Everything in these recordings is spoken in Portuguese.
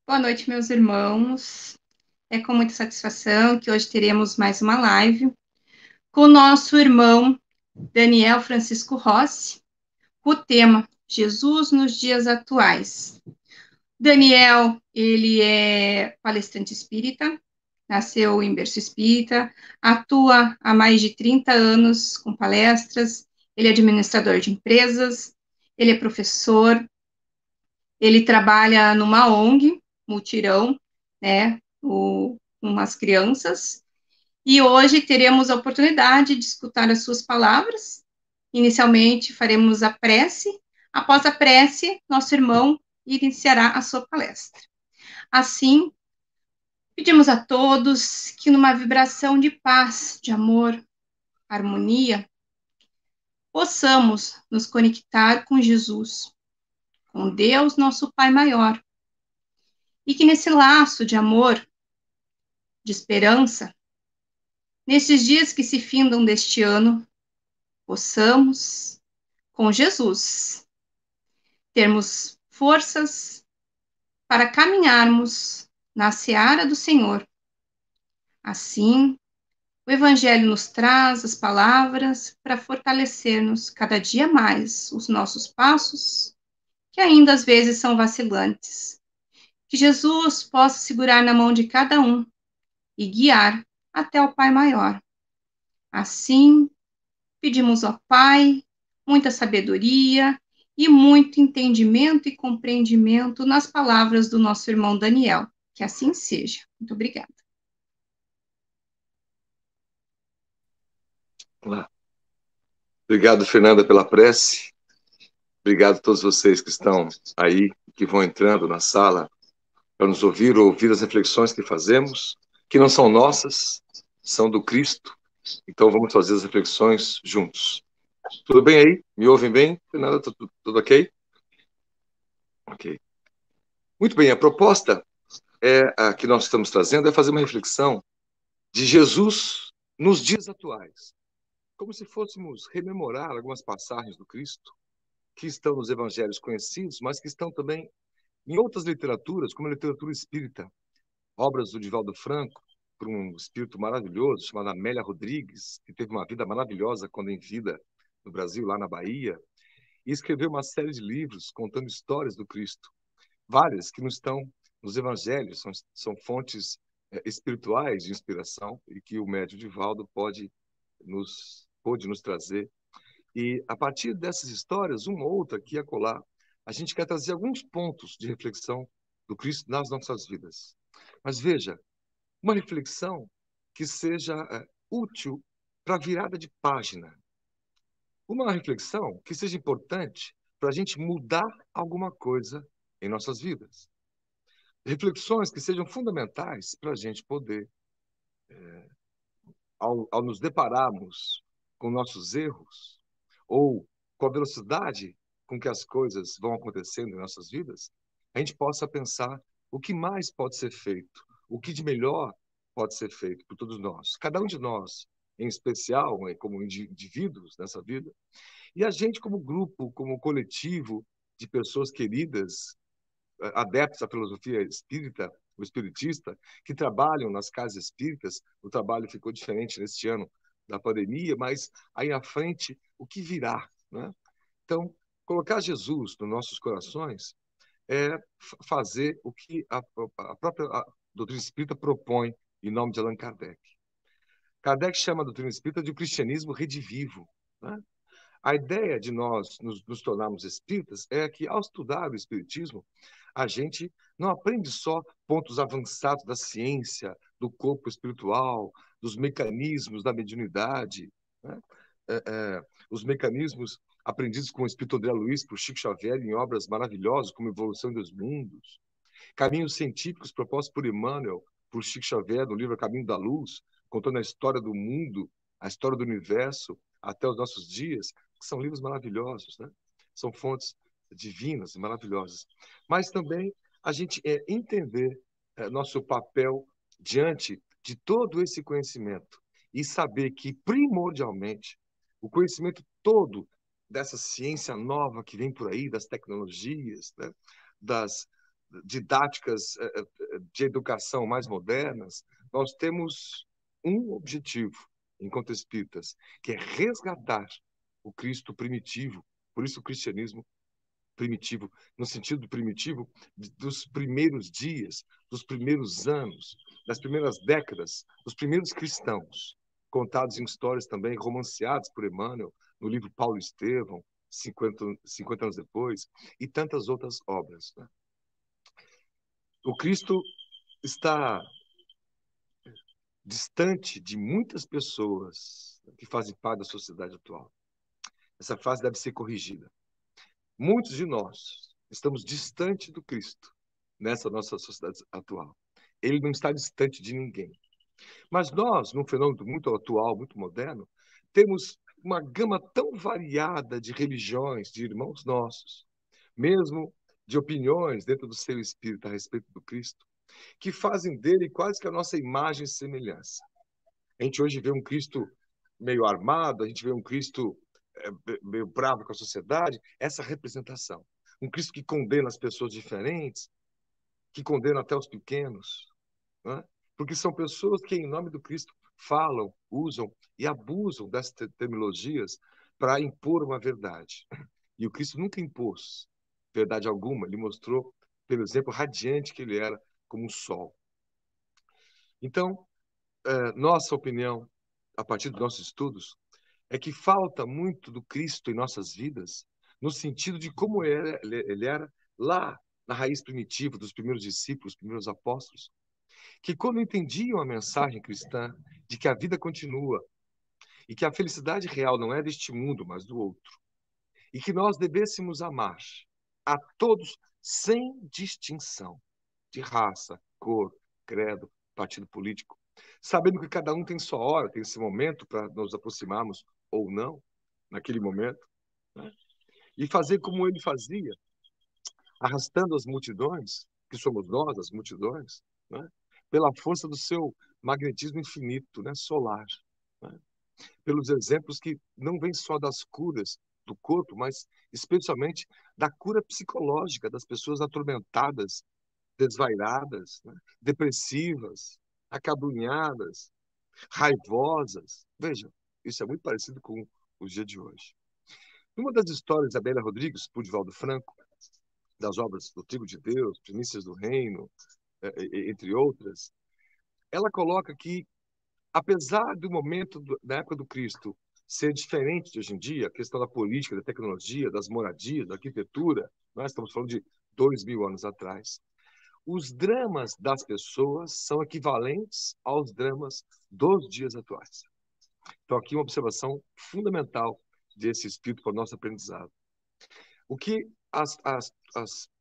Boa noite, meus irmãos. É com muita satisfação que hoje teremos mais uma live com o nosso irmão Daniel Francisco Rossi, com o tema Jesus nos dias atuais. Daniel, ele é palestrante espírita, nasceu em berço espírita, atua há mais de 30 anos com palestras, ele é administrador de empresas, ele é professor, ele trabalha numa ONG, Mutirão, né, com umas crianças, e hoje teremos a oportunidade de escutar as suas palavras. Inicialmente faremos a prece, após a prece, nosso irmão iniciará a sua palestra. Assim, pedimos a todos que numa vibração de paz, de amor, harmonia, possamos nos conectar com Jesus, com Deus, nosso Pai maior, e que nesse laço de amor, de esperança, nesses dias que se findam deste ano, possamos, com Jesus, termos forças para caminharmos na seara do Senhor. Assim, o Evangelho nos traz as palavras para fortalecer-nos cada dia mais os nossos passos, que ainda às vezes são vacilantes. Que Jesus possa segurar na mão de cada um e guiar até o Pai maior. Assim, pedimos ao Pai muita sabedoria e muito entendimento e compreendimento nas palavras do nosso irmão Daniel. Que assim seja. Muito obrigada. Olá. Obrigado, Fernanda, pela prece. Obrigado a todos vocês que estão aí, que vão entrando na sala para nos ouvir ou ouvir as reflexões que fazemos, que não são nossas, são do Cristo. Então vamos fazer as reflexões juntos. Tudo bem aí? Me ouvem bem? Fernanda, tudo ok? Ok. Muito bem, a proposta a que nós estamos trazendo é fazer uma reflexão de Jesus nos dias atuais, como se fôssemos rememorar algumas passagens do Cristo que estão nos evangelhos conhecidos, mas que estão também em outras literaturas, como a literatura espírita, obras do Divaldo Franco, por um espírito maravilhoso chamado Amélia Rodrigues, que teve uma vida maravilhosa quando em vida no Brasil, lá na Bahia, e escreveu uma série de livros contando histórias do Cristo, várias que não estão nos evangelhos, são fontes espirituais de inspiração e que o médium Divaldo pôde nos trazer. E, a partir dessas histórias, uma ou outra aqui e acolá, a gente quer trazer alguns pontos de reflexão do Cristo nas nossas vidas. Mas veja, uma reflexão que seja útil para a virada de página. Uma reflexão que seja importante para a gente mudar alguma coisa em nossas vidas. Reflexões que sejam fundamentais para a gente poder, ao nos depararmos com nossos erros, ou com a velocidade com que as coisas vão acontecendo em nossas vidas, a gente possa pensar o que mais pode ser feito, o que de melhor pode ser feito por todos nós. Cada um de nós, em especial, como indivíduos nessa vida, e a gente como grupo, como coletivo de pessoas queridas, adeptos à filosofia espírita, o espiritista, que trabalham nas casas espíritas. O trabalho ficou diferente neste ano da pandemia, mas aí à frente, o que virá, né? Então, colocar Jesus nos nossos corações é fazer o que a própria doutrina espírita propõe em nome de Allan Kardec. Kardec chama a doutrina espírita de um cristianismo redivivo, né? A ideia de nós nos tornarmos espíritas é que, ao estudar o espiritismo, a gente não aprende só pontos avançados da ciência, do corpo espiritual, dos mecanismos da mediunidade, né? Os mecanismos aprendidos com o espírito André Luiz por Chico Xavier em obras maravilhosas como Evolução dos Mundos, caminhos científicos propostos por Emmanuel, por Chico Xavier, no livro Caminho da Luz, contando a história do mundo, a história do universo, até os nossos dias, que são livros maravilhosos, né? São fontes divinas e maravilhosas. Mas também a gente entender nosso papel diante de todo esse conhecimento e saber que, primordialmente, o conhecimento todo dessa ciência nova que vem por aí, das tecnologias, né? didáticas de educação mais modernas, nós temos um objetivo, enquanto espíritas, que é resgatar o Cristo primitivo. Por isso o cristianismo primitivo, no sentido primitivo dos primeiros dias, dos primeiros anos, das primeiras décadas, dos primeiros cristãos, contados em histórias também romanceadas por Emmanuel, no livro Paulo Estevão, 50 anos depois, e tantas outras obras, né? O Cristo está distante de muitas pessoas que fazem parte da sociedade atual. Essa fase deve ser corrigida. Muitos de nós estamos distante do Cristo nessa nossa sociedade atual. Ele não está distante de ninguém. Mas nós, num fenômeno muito atual, muito moderno, temos uma gama tão variada de religiões, de irmãos nossos, mesmo de opiniões dentro do seu espírito a respeito do Cristo, que fazem dele quase que a nossa imagem e semelhança. A gente hoje vê um Cristo meio armado, a gente vê um Cristo meio bravo com a sociedade, essa representação. Um Cristo que condena as pessoas diferentes, que condena até os pequenos, né? Porque são pessoas que, em nome do Cristo, falam, usam e abusam dessas terminologias para impor uma verdade. E o Cristo nunca impôs verdade alguma, ele mostrou, pelo exemplo radiante que ele era, como um sol. Então, nossa opinião, a partir dos nossos estudos, é que falta muito do Cristo em nossas vidas, no sentido de como ele era lá na raiz primitiva dos primeiros discípulos, primeiros apóstolos, que quando entendiam a mensagem cristã de que a vida continua e que a felicidade real não é deste mundo, mas do outro, e que nós devêssemos amar a todos sem distinção de raça, cor, credo, partido político, sabendo que cada um tem sua hora, tem esse momento para nos aproximarmos ou não, naquele momento, né? E fazer como ele fazia, arrastando as multidões, que somos nós, as multidões, né? Pela força do seu magnetismo infinito, né? Solar, né? Pelos exemplos que não vêm só das curas do corpo, mas especialmente da cura psicológica das pessoas atormentadas, desvairadas, né? Depressivas, acabrunhadas, raivosas. Veja, isso é muito parecido com o dia de hoje. Numa das histórias da Adélia Rodrigues, por Divaldo Franco, das obras do Trigo de Deus, Primícias do Reino, entre outras, ela coloca que, apesar do momento da época do Cristo ser diferente de hoje em dia, a questão da política, da tecnologia, das moradias, da arquitetura, nós estamos falando de 2000 anos atrás, os dramas das pessoas são equivalentes aos dramas dos dias atuais. Então, aqui uma observação fundamental desse espírito para o nosso aprendizado. O que as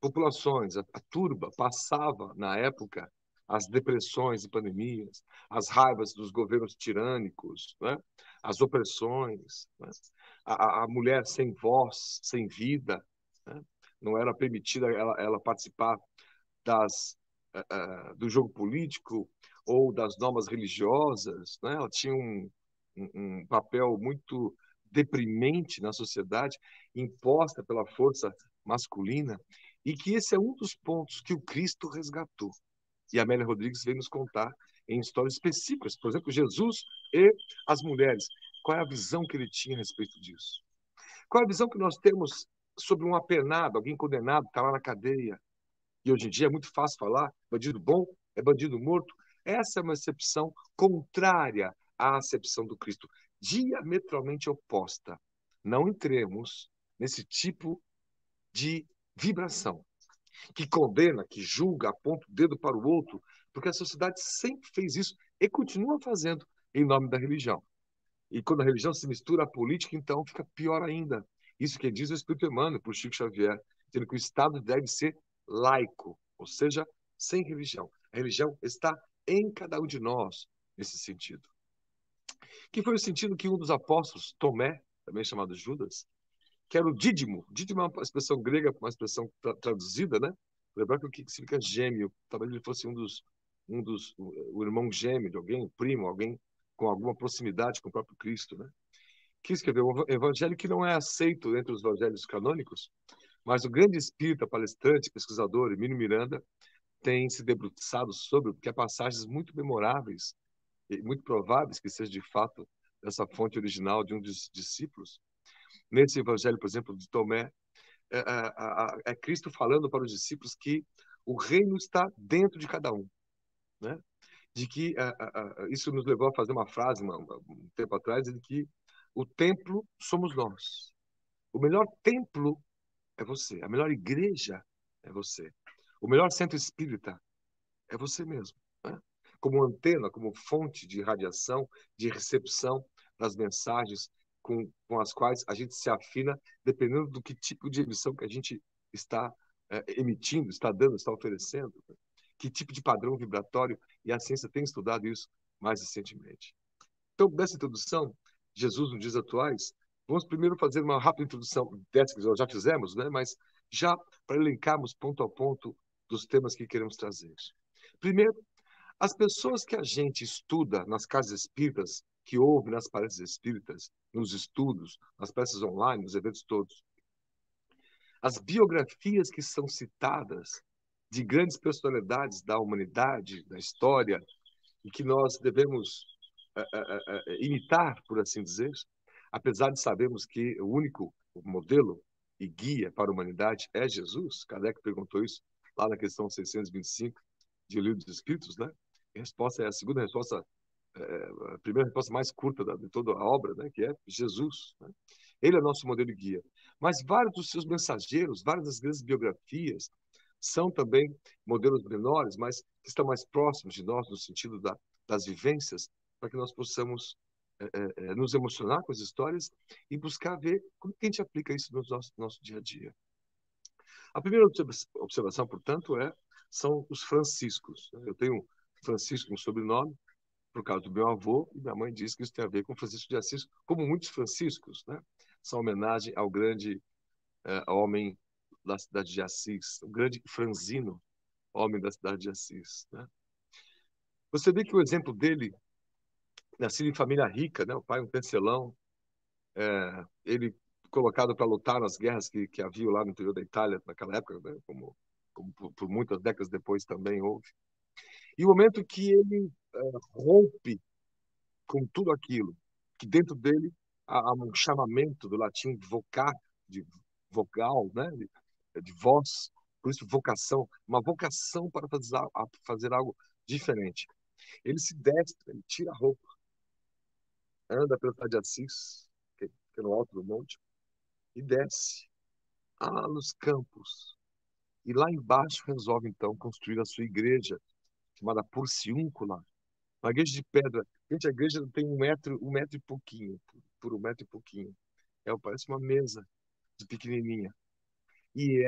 populações, a turba, passava na época, as depressões e pandemias, as raivas dos governos tirânicos, né? As opressões, né? A mulher sem voz, sem vida, né? Não era permitida ela participar do jogo político ou das normas religiosas, né? Ela tinha um papel muito deprimente na sociedade, imposta pela força masculina, e que esse é um dos pontos que o Cristo resgatou. E a Amélia Rodrigues vem nos contar em histórias específicas, por exemplo, Jesus e as mulheres. Qual é a visão que ele tinha a respeito disso? Qual é a visão que nós temos sobre um apenado, alguém condenado, está lá na cadeia? E hoje em dia é muito fácil falar, bandido bom é bandido morto. Essa é uma acepção contrária à acepção do Cristo, diametralmente oposta. Não entremos nesse tipo de vibração que condena, que julga, aponta o dedo para o outro, porque a sociedade sempre fez isso e continua fazendo em nome da religião. E quando a religião se mistura à política, então fica pior ainda. Isso que diz o Espírito Emmanuel por Chico Xavier, dizendo que o Estado deve ser laico, ou seja, sem religião. A religião está em cada um de nós nesse sentido. Que foi o sentido que um dos apóstolos, Tomé, também chamado Judas, que era o dídimo. Dídimo é uma expressão grega, uma expressão traduzida, né? Lembrar que o que significa gêmeo. Talvez ele fosse o irmão gêmeo de alguém, o primo, alguém com alguma proximidade com o próprio Cristo, né? Que escreveu um evangelho que não é aceito entre os evangelhos canônicos, Mas o grande espírita, palestrante, pesquisador, Emílio Miranda, tem se debruçado sobre, porque há passagens muito memoráveis e muito prováveis que seja de fato dessa fonte original de um dos discípulos. Nesse evangelho, por exemplo, de Tomé, é Cristo falando para os discípulos que o reino está dentro de cada um, né? De que isso nos levou a fazer uma frase um tempo atrás, de que o templo somos nós. O melhor templo é você. A melhor igreja é você. O melhor centro espírita é você mesmo, né? Como antena, como fonte de radiação, de recepção das mensagens com as quais a gente se afina, dependendo do que tipo de emissão que a gente está emitindo, está dando, está oferecendo, né? Que tipo de padrão vibratório, e a ciência tem estudado isso mais recentemente. Então, nessa introdução, Jesus nos dias atuais, vamos primeiro fazer uma rápida introdução dessa que nós já fizemos, né? Mas já para elencarmos ponto a ponto dos temas que queremos trazer. Primeiro, as pessoas que a gente estuda nas casas espíritas, que ouve nas palestras espíritas, nos estudos, nas palestras online, nos eventos todos, as biografias que são citadas de grandes personalidades da humanidade, da história, e que nós devemos imitar, por assim dizer, apesar de sabermos que o único modelo e guia para a humanidade é Jesus. Kardec perguntou isso lá na questão 625 de O Livro dos Espíritos, né? A resposta é a segunda resposta, a primeira resposta mais curta de toda a obra, né? Que é Jesus, né? Ele é nosso modelo e guia. Mas vários dos seus mensageiros, várias das grandes biografias, são também modelos menores, mas que estão mais próximos de nós no sentido das vivências, para que nós possamos nos emocionar com as histórias e buscar ver como que a gente aplica isso no nosso dia a dia. A primeira observação, portanto, são os franciscos. Eu tenho Francisco no sobrenome, por causa do meu avô, e minha mãe diz que isso tem a ver com Francisco de Assis, como muitos franciscos, né? São homenagem ao grande homem da cidade de Assis, o grande Franzino, homem da cidade de Assis, né? Você vê que o exemplo dele, nascido em família rica, né? O pai um tecelão, ele colocado para lutar nas guerras que havia lá no interior da Itália naquela época, né? Como por muitas décadas depois também houve. E o momento que ele rompe com tudo aquilo, que dentro dele há um chamamento do latim vocar, de vogal, né? De voz, por isso vocação, uma vocação para fazer algo diferente. Ele se destra, ele tira a roupa, anda pela cidade de Assis, que é no alto do monte, e desce nos campos. E lá embaixo resolve, então, construir a sua igreja, chamada Porciúncula, uma igreja de pedra. Gente, a igreja tem um metro e pouquinho, por um metro e pouquinho. Parece uma mesa de pequenininha. E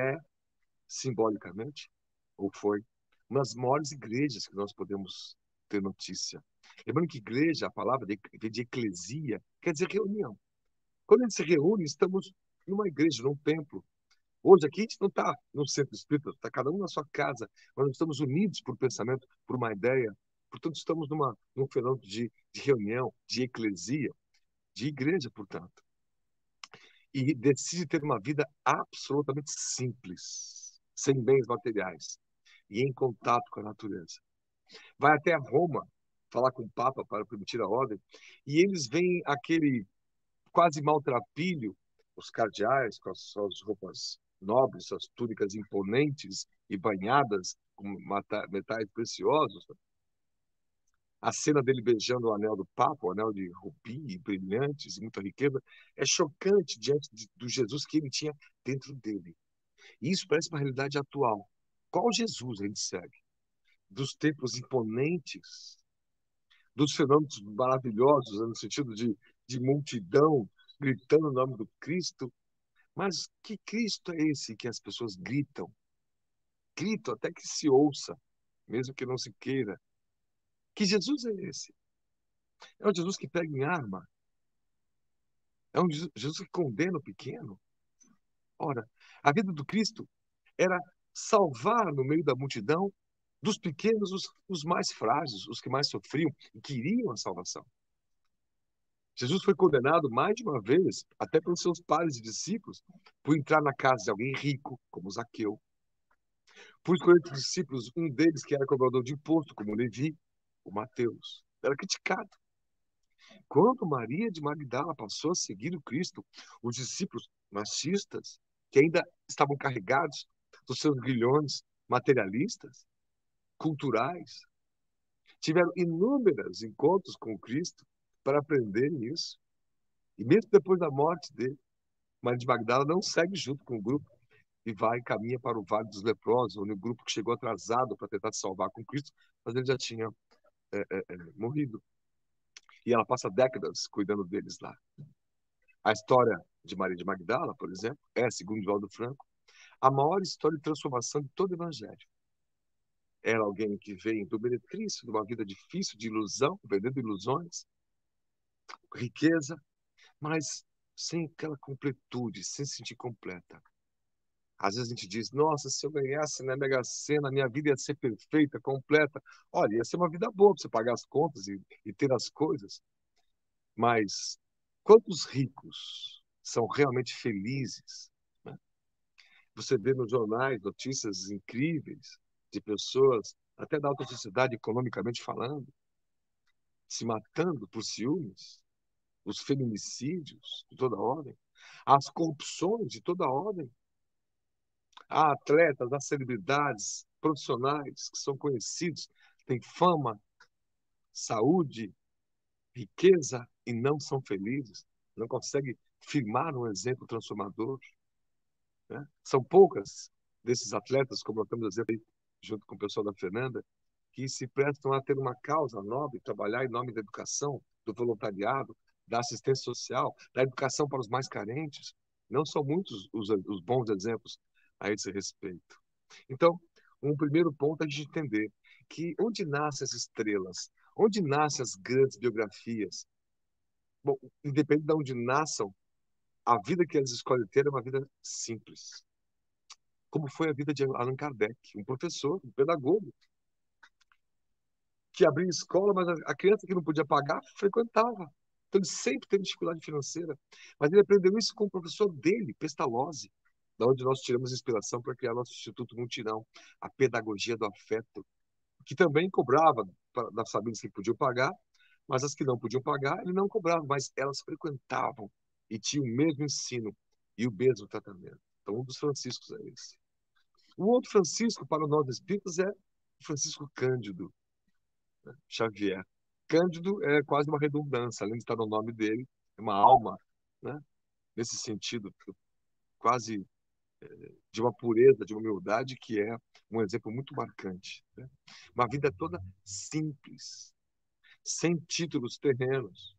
simbolicamente, ou foi, uma das maiores igrejas que nós podemos ter notícia. Lembrando que igreja, a palavra vem de eclesia, quer dizer reunião. Quando a gente se reúne, estamos numa igreja, num templo. Hoje aqui a gente não está no centro espírita, está cada um na sua casa, mas nós estamos unidos por pensamento, por uma ideia. Portanto, estamos num fenômeno de reunião, de eclesia, de igreja, portanto. E decide ter uma vida absolutamente simples, sem bens materiais e em contato com a natureza. Vai até Roma falar com o Papa para permitir a ordem, e eles veem aquele quase maltrapilho, os cardeais com as suas roupas nobres, suas túnicas imponentes e banhadas com metais preciosos. A cena dele beijando o anel do Papa, o anel de rubi, brilhantes e muita riqueza, é chocante diante do Jesus que ele tinha dentro dele. E isso parece uma realidade atual. Qual Jesus a gente segue? Dos templos imponentes, dos fenômenos maravilhosos, no sentido de multidão gritando o nome do Cristo. Mas que Cristo é esse que as pessoas gritam? Gritam até que se ouça, mesmo que não se queira. Que Jesus é esse? É um Jesus que pega em arma? É um Jesus que condena o pequeno? Ora, a vida do Cristo era salvar no meio da multidão dos pequenos os mais frágeis, os que mais sofriam e queriam a salvação. Jesus foi condenado mais de uma vez, até pelos seus pares e discípulos, por entrar na casa de alguém rico, como Zaqueu, por escolher entre os discípulos um deles que era cobrador de imposto, como Levi, o Mateus. Era criticado. Quando Maria de Magdala passou a seguir o Cristo, os discípulos machistas, que ainda estavam carregados dos seus grilhões materialistas, culturais, tiveram inúmeros encontros com Cristo para aprenderem isso. E mesmo depois da morte dele, Maria de Magdala não segue junto com o grupo e vai caminha para o Vale dos Leprosos, onde o grupo que chegou atrasado para tentar se salvar com Cristo, mas ele já tinha morrido. E ela passa décadas cuidando deles lá. A história de Maria de Magdala, por exemplo, é, segundo Divaldo Franco, a maior história de transformação de todo o Evangelho. Era alguém que veio do meretrício, de uma vida difícil, de ilusão, vendendo ilusões, riqueza, mas sem aquela completude, sem se sentir completa. Às vezes a gente diz, nossa, se eu ganhasse na Mega Sena, minha vida ia ser perfeita, completa. Olha, ia ser uma vida boa para você pagar as contas e ter as coisas. Mas quantos ricos são realmente felizes, né? Você vê nos jornais notícias incríveis de pessoas, até da alta sociedade, economicamente falando, se matando por ciúmes, os feminicídios de toda ordem, as corrupções de toda ordem. Há atletas, há celebridades, profissionais que são conhecidos, têm fama, saúde, riqueza e não são felizes, não conseguem firmar um exemplo transformador, né? São poucas desses atletas, como nós estamos dizendo aí, junto com o pessoal da Fernanda, que se prestam a ter uma causa nobre, trabalhar em nome da educação, do voluntariado, da assistência social, da educação para os mais carentes. Não são muitos os bons exemplos a esse respeito. Então, um primeiro ponto é a gente entender que onde nascem as estrelas, onde nascem as grandes biografias. Bom, independente de onde nasçam, a vida que eles escolhem ter é uma vida simples. Como foi a vida de Allan Kardec, um professor, um pedagogo, que abria escola, mas a criança que não podia pagar frequentava. Então ele sempre teve dificuldade financeira. Mas ele aprendeu isso com o professor dele, Pestalozzi, da onde nós tiramos inspiração para criar nosso Instituto Mutirão, a pedagogia do afeto, que também cobrava das famílias que podiam pagar, mas as que não podiam pagar, ele não cobrava, mas elas frequentavam e tinham o mesmo ensino e o mesmo tratamento. Então, um dos franciscos é esse. O outro Francisco, para nós espíritas, é Francisco Cândido, né? Xavier. Cândido é quase uma redundância, além de estar no nome dele, é uma alma, né? Nesse sentido, quase de uma pureza, de uma humildade, que é um exemplo muito marcante, né? Uma vida toda simples, sem títulos terrenos.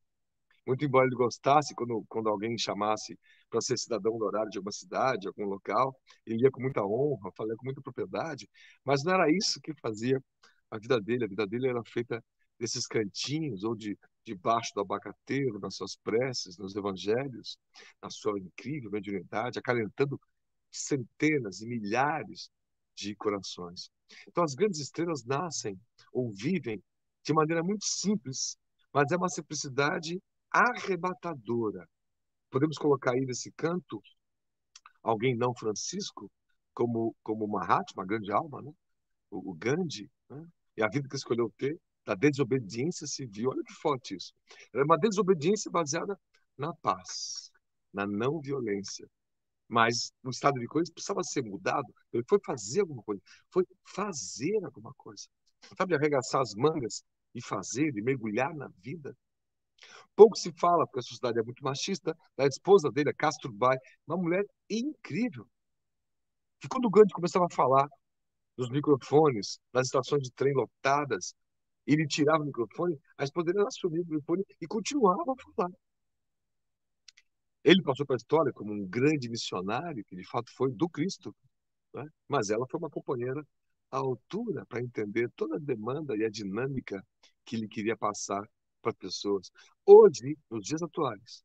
Muito embora ele gostasse, quando alguém chamasse para ser cidadão honorário de alguma cidade, algum local, ele ia com muita honra, falava com muita propriedade, mas não era isso que fazia a vida dele. A vida dele era feita desses cantinhos, ou debaixo do abacateiro, nas suas preces, nos evangelhos, na sua incrível mediunidade, acalentando centenas e milhares de corações. Então, as grandes estrelas nascem ou vivem de maneira muito simples, mas é uma simplicidade arrebatadora. Podemos colocar aí nesse canto alguém não Francisco, como Mahatma, uma grande alma, né? O Gandhi, né? E a vida que escolheu ter, da desobediência civil. Olha que forte isso. É uma desobediência baseada na paz, na não violência. Mas o estado de coisas precisava ser mudado. Ele foi fazer alguma coisa. Foi fazer alguma coisa. Sabe, arregaçar as mangas e fazer, e mergulhar na vida. Pouco se fala, porque a sociedade é muito machista, da esposa dele, a Kasturbai, uma mulher incrível. E quando o Gandhi começava a falar nos microfones, nas estações de trem lotadas, ele tirava o microfone, a esposa dele assumia o microfone e continuava a falar. Ele passou para a história como um grande missionário, que de fato foi do Cristo, né? Mas ela foi uma companheira à altura para entender toda a demanda e a dinâmica que ele queria passar para as pessoas. Hoje, nos dias atuais,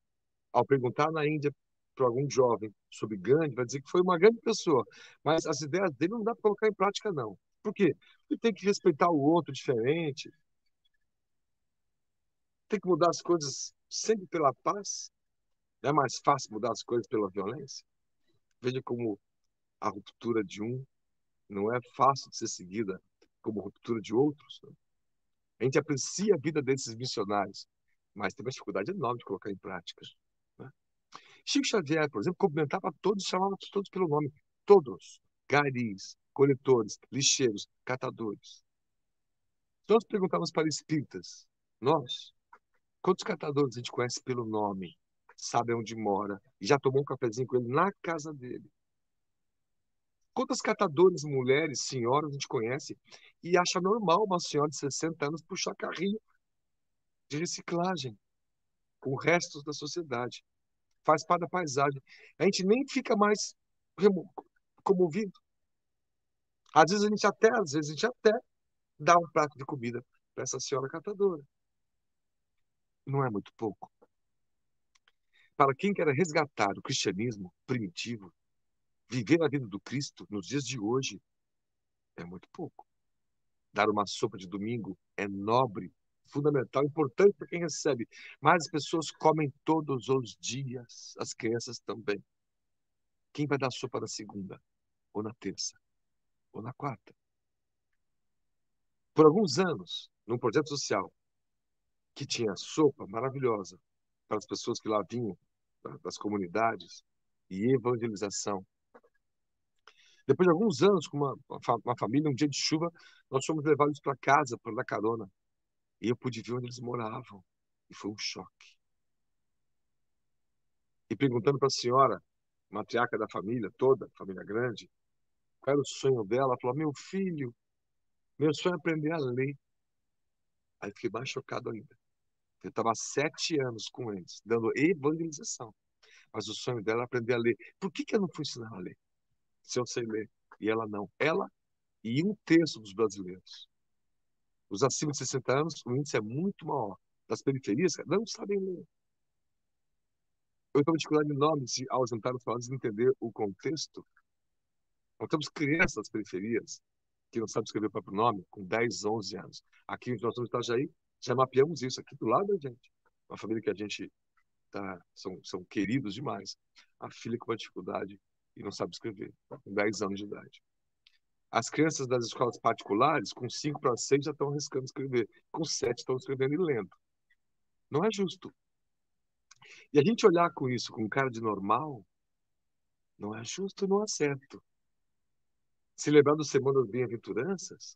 ao perguntar na Índia para algum jovem sobre Gandhi, vai dizer que foi uma grande pessoa, mas as ideias dele não dá para colocar em prática, não. Por quê? Porque tem que respeitar o outro diferente, tem que mudar as coisas sempre pela paz? Não é mais fácil mudar as coisas pela violência? Veja como a ruptura de um não é fácil de ser seguida como ruptura de outros, né? A gente aprecia a vida desses missionários, mas tem uma dificuldade enorme de colocar em prática, né? Chico Xavier, por exemplo, cumprimentava todos, chamava todos pelo nome. Todos. Garis, coletores, lixeiros, catadores. Se nós perguntávamos para espíritas, nós, quantos catadores a gente conhece pelo nome, sabe onde mora, e já tomou um cafezinho com ele na casa dele? Quantas catadoras, mulheres, senhoras a gente conhece e acha normal uma senhora de 60 anos puxar carrinho de reciclagem com restos da sociedade? Faz parte da paisagem. A gente nem fica mais comovido. Às vezes a gente até dá um prato de comida para essa senhora catadora. Não é muito pouco. Para quem quer resgatar o cristianismo primitivo, viver a vida do Cristo nos dias de hoje, é muito pouco. Dar uma sopa de domingo é nobre, fundamental, importante para quem recebe. Mas as pessoas comem todos os dias, as crianças também. Quem vai dar sopa na segunda, ou na terça, ou na quarta? Por alguns anos, num projeto social que tinha sopa maravilhosa para as pessoas que lá vinham das comunidades e evangelização. Depois de alguns anos, com uma família, um dia de chuva, nós fomos levados para casa para dar carona. E eu pude ver onde eles moravam. E foi um choque. E perguntando para a senhora, matriarca da família toda, família grande, qual era o sonho dela, ela falou: meu filho, meu sonho é aprender a ler. Aí fiquei mais chocado ainda. Eu estava há 7 anos com eles, dando evangelização. Mas o sonho dela é aprender a ler. Por que eu não fui ensinar ela a ler? Se eu sei ler. E ela não. Ela e um terço dos brasileiros. Os acima de 60 anos, o índice é muito maior. Das periferias, não sabem ler. Eu tenho uma dificuldade enorme de, ao juntar os palavras, entender o contexto. Nós temos crianças das periferias que não sabem escrever o próprio nome, com 10, 11 anos. Aqui nós estamos em Itajaí, já mapeamos isso aqui do lado da gente. Uma família que a gente são queridos demais. A filha com uma dificuldade e não sabe escrever, com 10 anos de idade. As crianças das escolas particulares, com 5 para 6, já estão arriscando escrever. Com 7 estão escrevendo e lendo. Não é justo. E a gente olhar com isso com cara de normal, não é justo, não é certo. Se lembrar do Sermão das Bem-aventuranças,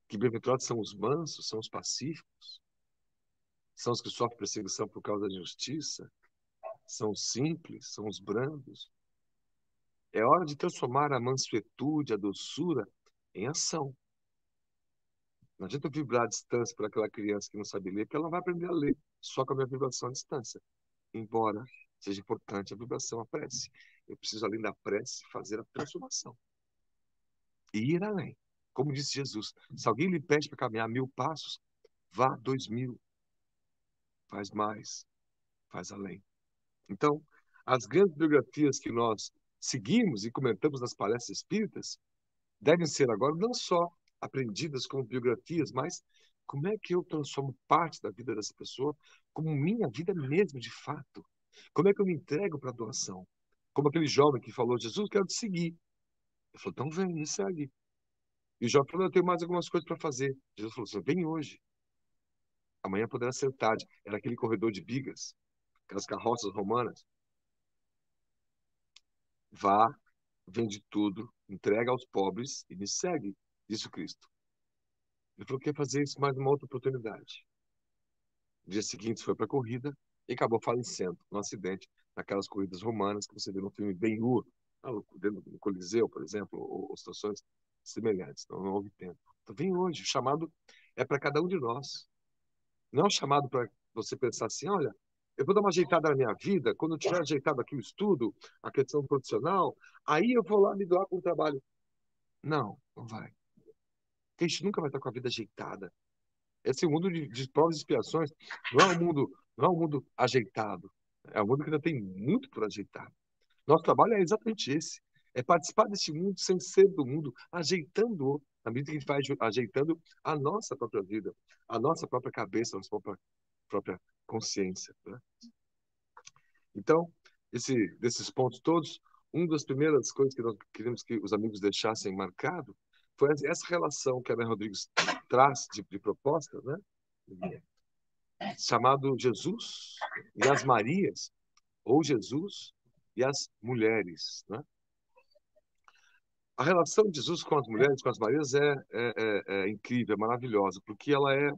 que bem-aventurados são os mansos, são os pacíficos, são os que sofrem perseguição por causa da justiça, são os simples, são os brandos. É hora de transformar a mansuetude, a doçura, em ação. Não adianta eu vibrar à distância para aquela criança que não sabe ler, porque ela vai aprender a ler só com a minha vibração à distância. Embora seja importante a vibração, a prece. Eu preciso, além da prece, fazer a transformação. E ir além. Como disse Jesus, se alguém lhe pede para caminhar 1000 passos, vá 2000. Faz mais, faz além. Então, as grandes biografias que nós seguimos e comentamos nas palestras espíritas devem ser agora não só aprendidas como biografias, mas como é que eu transformo parte da vida dessa pessoa como minha vida mesmo, de fato? Como é que eu me entrego para a doação? Como aquele jovem que falou: Jesus, quero te seguir. Eu falei: então vem, me segue. E o jovem falou: eu tenho mais algumas coisas para fazer. Jesus falou assim: vem hoje. Amanhã poderá ser tarde. Era aquele corredor de bigas, aquelas carroças romanas. Vá, vende tudo, entrega aos pobres e me segue, disse o Cristo. Ele falou que ia fazer isso mais uma outra oportunidade. No dia seguinte foi para a corrida e acabou falecendo num acidente naquelas corridas romanas que você vê no filme Ben-Hur, dentro do Coliseu, por exemplo, ou situações semelhantes. Então não houve tempo. Então vem hoje, o chamado é para cada um de nós. Não é um chamado para você pensar assim: olha, eu vou dar uma ajeitada na minha vida, quando eu tiver ajeitado aqui o estudo, a questão profissional, aí eu vou lá me doar com o trabalho. Não, não vai. Porque a gente nunca vai estar com a vida ajeitada. Esse mundo de provas e expiações não é um mundo ajeitado. É um mundo que ainda tem muito por ajeitar. Nosso trabalho é exatamente esse. É participar desse mundo sem ser do mundo, ajeitando-o, à medida que a gente vai ajeitando a nossa própria vida, a nossa própria cabeça, a nossa própria consciência, né? Então, desses pontos todos, uma das primeiras coisas que nós queríamos que os amigos deixassem marcado foi essa relação que a Ana Rodrigues traz de proposta, né? Chamado Jesus e as Marias, ou Jesus e as mulheres, né? A relação de Jesus com as mulheres, com as Marias, é incrível, é maravilhosa, porque ela é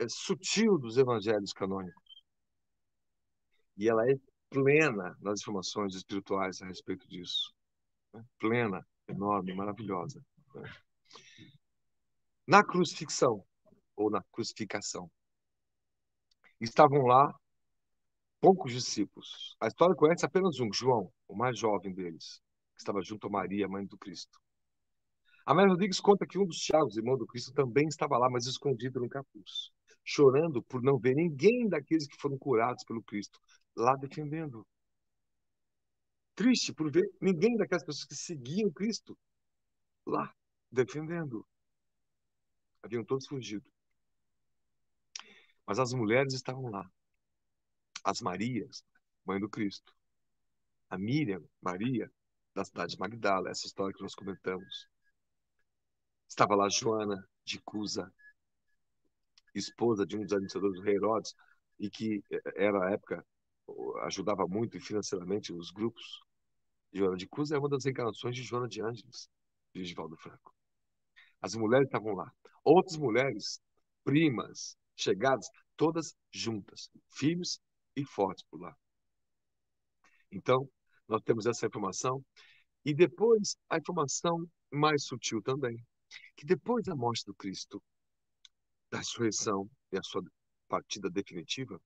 sutil dos evangelhos canônicos e ela é plena nas informações espirituais a respeito disso, né? Plena, enorme, maravilhosa, né? Na crucifixão, ou na crucificação, estavam lá poucos discípulos. A história conhece apenas um, João, o mais jovem deles, que estava junto a Maria, mãe do Cristo. A Maria Rodrigues conta que um dos Tiagos, irmão do Cristo, também estava lá, mas escondido no capuz, chorando por não ver ninguém daqueles que foram curados pelo Cristo lá defendendo. Triste por ver ninguém daquelas pessoas que seguiam Cristo lá defendendo. Haviam todos fugido. Mas as mulheres estavam lá. As Marias, mãe do Cristo. A Miriam, Maria, da cidade de Magdala, essa história que nós comentamos. Estava lá Joana de Cusa, esposa de um dos administradores do rei Herodes, e que era, à época, ajudava muito financeiramente os grupos. Joana de Cusa é uma das encarnações de Joana de Ângeles, de Divaldo Franco. As mulheres estavam lá. Outras mulheres, primas, chegadas, todas juntas, firmes e fortes por lá. Então, nós temos essa informação. E depois, a informação mais sutil também, que depois da morte do Cristo, da ressurreição e a sua partida definitiva,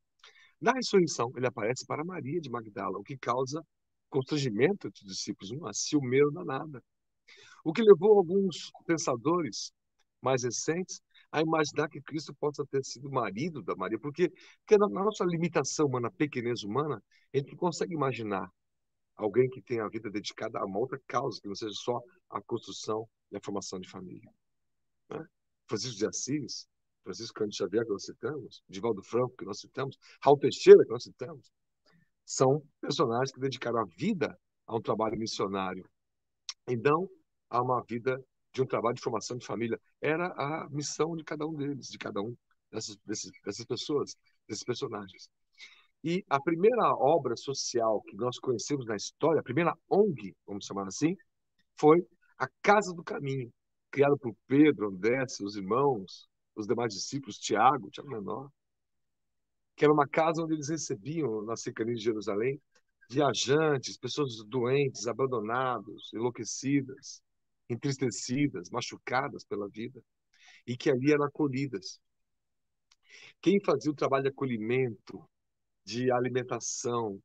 na ressurreição ele aparece para Maria de Magdala, o que causa constrangimento entre os discípulos, uma ciumeira danada. O que levou alguns pensadores mais recentes a imaginar que Cristo possa ter sido marido da Maria, porque na nossa limitação humana, pequenez humana, a gente não consegue imaginar alguém que tenha a vida dedicada a uma outra causa, que não seja só a construção e a formação de família, né? Francisco de Assis, Francisco Cândido Xavier, que nós citamos, Divaldo Franco, que nós citamos, Raul Teixeira, que nós citamos, são personagens que dedicaram a vida a um trabalho missionário e não a uma vida de um trabalho de formação de família. Era a missão de cada um deles, de cada um dessas pessoas, desses personagens. E a primeira obra social que nós conhecemos na história, a primeira ONG, vamos chamar assim, foi a Casa do Caminho, criada por Pedro, André, seus irmãos, os demais discípulos, Tiago menor, que era uma casa onde eles recebiam, nas cercanias de Jerusalém, viajantes, pessoas doentes, abandonados, enlouquecidas, entristecidas, machucadas pela vida, e que ali eram acolhidas. Quem fazia o trabalho de acolhimento, de alimentação,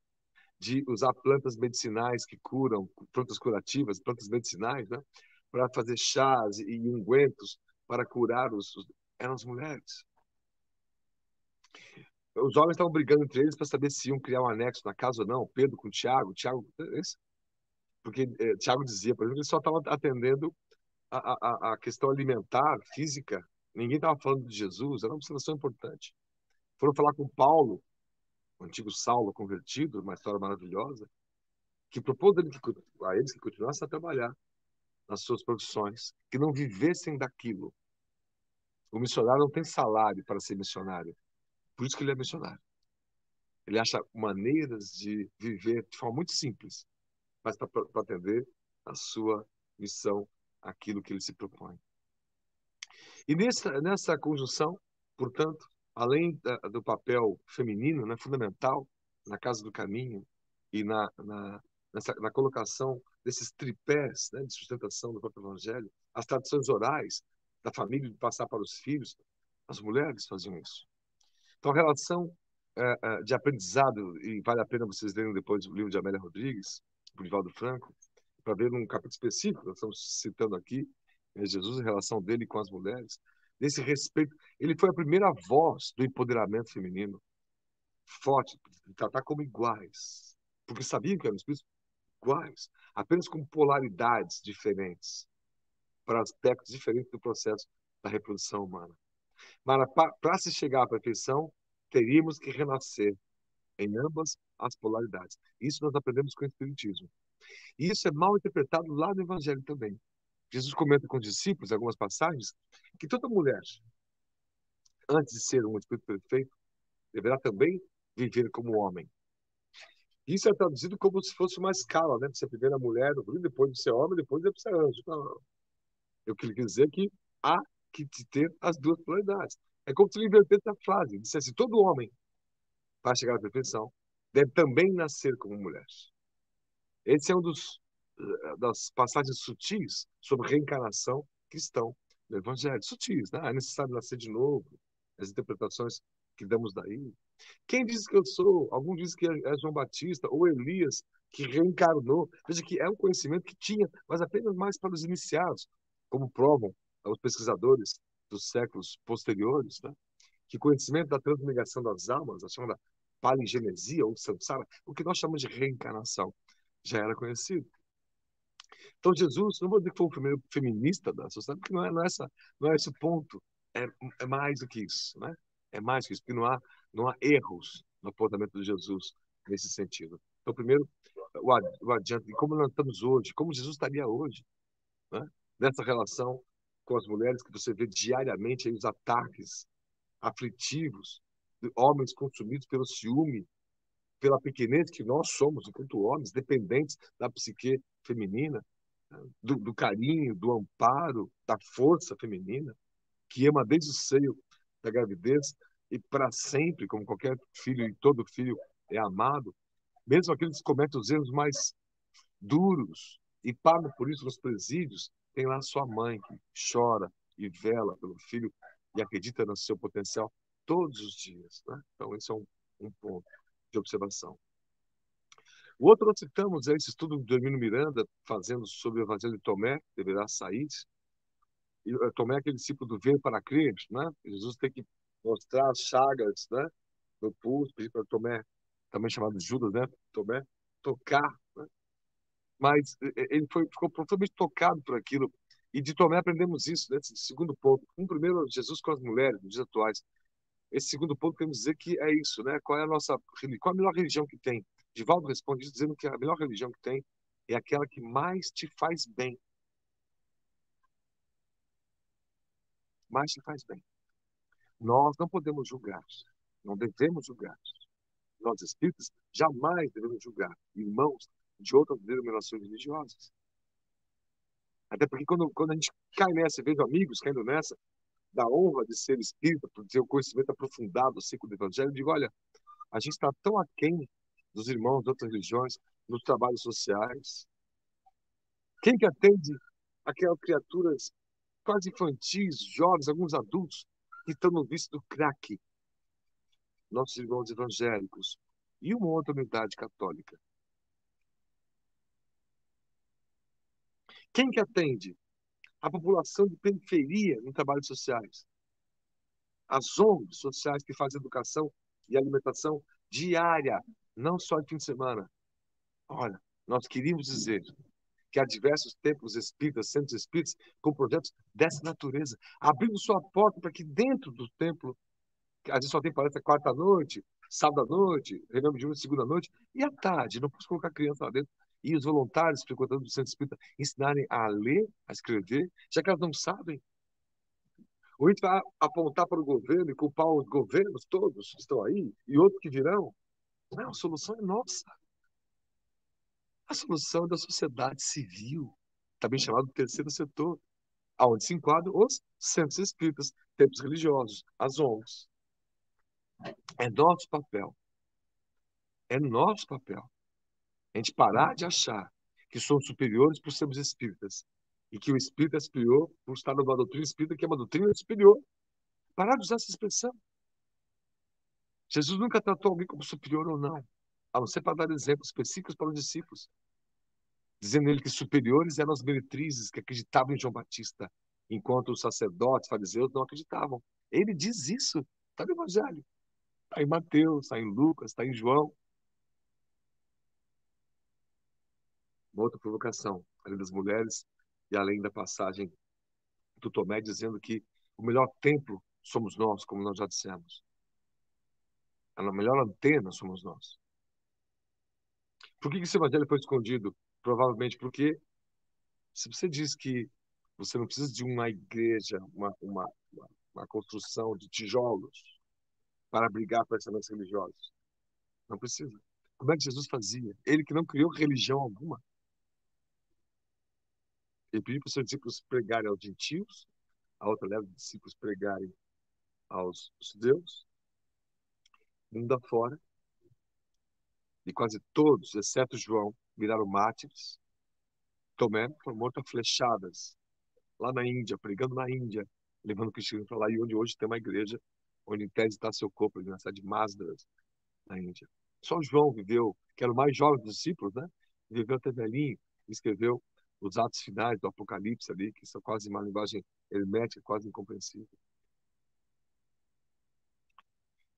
de usar plantas medicinais que curam, plantas curativas, plantas medicinais, né? Para fazer chás e ungüentos para curar eram as mulheres. Os homens estavam brigando entre eles para saber se iam criar um anexo na casa ou não. Pedro com Tiago, porque Tiago dizia, por exemplo, que ele só estava atendendo a questão alimentar, física. Ninguém estava falando de Jesus, era uma observação importante. Foram falar com Paulo, o antigo Saulo convertido, uma história maravilhosa, que propôs a eles que continuassem a trabalhar nas suas profissões, que não vivessem daquilo. O missionário não tem salário para ser missionário, por isso que ele é missionário. Ele acha maneiras de viver de forma muito simples, mas para atender a sua missão, aquilo que ele se propõe. E nessa conjunção, portanto, além do papel feminino, né, fundamental na Casa do Caminho e na colocação desses tripés, né, de sustentação do próprio Evangelho, as tradições orais da família de passar para os filhos, as mulheres faziam isso. Então, a relação de aprendizado, e vale a pena vocês lerem depois o livro de Amélia Rodrigues, do Divaldo Franco, para ver num capítulo específico, nós estamos citando aqui, Jesus, a relação dele com as mulheres, desse respeito. Ele foi a primeira voz do empoderamento feminino, forte, de tratar como iguais, porque sabiam que eram espíritos iguais, apenas com polaridades diferentes, para aspectos diferentes do processo da reprodução humana. Mas para se chegar à perfeição, teríamos que renascer em ambas as polaridades. Isso nós aprendemos com o Espiritismo. E isso é mal interpretado lá no Evangelho também. Jesus comenta com os discípulos, em algumas passagens, que toda mulher, antes de ser um espírito perfeito, deverá também viver como homem. Isso é traduzido como se fosse uma escala, né? Você primeiro a mulher, depois de ser homem, depois de ser anjo. Não. Eu queria dizer que há que ter as duas polaridades. É como se ele invertesse a frase. Dissesse, todo homem, para chegar à perfeição, deve também nascer como mulher. Esse é das passagens sutis sobre reencarnação que estão no Evangelho. Sutis, né? É necessário nascer de novo. As interpretações que damos daí. Quem diz que eu sou? Alguns dizem que é João Batista ou Elias, que reencarnou. Veja que é um conhecimento que tinha, mas apenas mais para os iniciados, como provam os pesquisadores dos séculos posteriores, né? Que conhecimento da transmigração das almas, a chamada palingenesia ou samsara, o que nós chamamos de reencarnação, já era conhecido. Então, Jesus, não vou dizer que foi o primeiro feminista da sociedade, porque não é esse o ponto. É mais do que isso, né? É mais do que isso, porque não há erros no apontamento de Jesus nesse sentido. Então, primeiro, o adiante de como nós estamos hoje, como Jesus estaria hoje, né? Nessa relação com as mulheres que você vê diariamente aí, os ataques aflitivos de homens consumidos pelo ciúme, pela pequenez que nós somos, enquanto homens, dependentes da psique feminina, do carinho, do amparo, da força feminina, que ama desde o seio da gravidez e para sempre, como qualquer filho e todo filho é amado, mesmo aqueles que cometem os erros mais duros e pagam por isso nos presídios, tem lá sua mãe que chora e vela pelo filho e acredita no seu potencial todos os dias, né? Então, esse é um ponto de observação. O outro nós citamos é esse estudo do Hermínio Miranda, fazendo sobre o Evangelho de Tomé, que deverá sair. E Tomé é aquele discípulo do ver para crer, né? Jesus tem que mostrar as chagas, né? No pulso, pedir para Tomé, também chamado Judas, né? Tomé, tocar, né? Mas ele ficou profundamente tocado por aquilo. E de Tomé aprendemos isso, né? Esse segundo ponto. Primeiro, Jesus com as mulheres, nos dias atuais. Esse segundo ponto, queremos dizer que é isso, né? Qual é a melhor religião que tem? Divaldo responde isso dizendo que a melhor religião que tem é aquela que mais te faz bem. Mais te faz bem. Nós não podemos julgar, não devemos julgar. Nós espíritas jamais devemos julgar irmãos de outras denominações religiosas. Até porque quando a gente cai nessa, vejo amigos caindo nessa, da honra de ser espírita, por ter o conhecimento aprofundado do ciclo do Evangelho, eu digo, olha, a gente está tão aquém dos irmãos de outras religiões, nos trabalhos sociais. Quem que atende aquelas criaturas quase infantis, jovens, alguns adultos, que estão no vício do crack? Nossos irmãos evangélicos e uma outra unidade católica. Quem que atende a população de periferia em trabalhos sociais? As ONGs sociais que fazem educação e alimentação diária, não só de fim de semana. Olha, nós queríamos dizer que há diversos templos espíritas, centros espíritas, com projetos dessa natureza, abrindo sua porta para que dentro do templo, às vezes só tem palestra quarta-noite, sábado-à-noite, reunião de segunda-noite, e à tarde, não posso colocar criança lá dentro, e os voluntários frequentando o centro espírita ensinarem a ler, a escrever, já que elas não sabem. Ou a gente vai apontar para o governo e culpar os governos todos que estão aí, e outros que virão. Não, a solução é nossa. A solução é da sociedade civil, também chamado terceiro setor, aonde se enquadram os centros espíritas, templos religiosos, as ONGs. É nosso papel. É nosso papel. A gente parar de achar que somos superiores por sermos espíritas e que o espírita é superior por estar numa doutrina espírita que é uma doutrina superior. Parar de usar essa expressão. Jesus nunca tratou alguém como superior ou não, a não ser para dar exemplos específicos para os discípulos, dizendo ele que superiores eram as meretrizes que acreditavam em João Batista, enquanto os sacerdotes, fariseus não acreditavam. Ele diz isso, está no Evangelho. Está em Mateus, está em Lucas, está em João. Uma outra provocação, além das mulheres e além da passagem do Tomé dizendo que o melhor templo somos nós, como nós já dissemos. A melhor antena somos nós. Por que esse evangelho foi escondido? Provavelmente porque, se você diz que você não precisa de uma igreja, uma construção de tijolos para brigar com pensamentos religiosos, não precisa. Como é que Jesus fazia? Ele que não criou religião alguma. Ele pediu para os seus discípulos pregarem aos gentios, a outra leva de discípulos pregarem aos judeus, mundo afora, e quase todos, exceto João, viraram mártires. Tomé foi morto a flechadas, lá na Índia, pregando na Índia, levando o cristianismo para lá, e onde hoje tem uma igreja, onde em tese está seu corpo, ali na cidade de Masdas, na Índia. Só João viveu, que era o mais jovem dos discípulos, né? Viveu até velhinho, escreveu os atos finais do Apocalipse ali, que são quase uma linguagem hermética, quase incompreensível.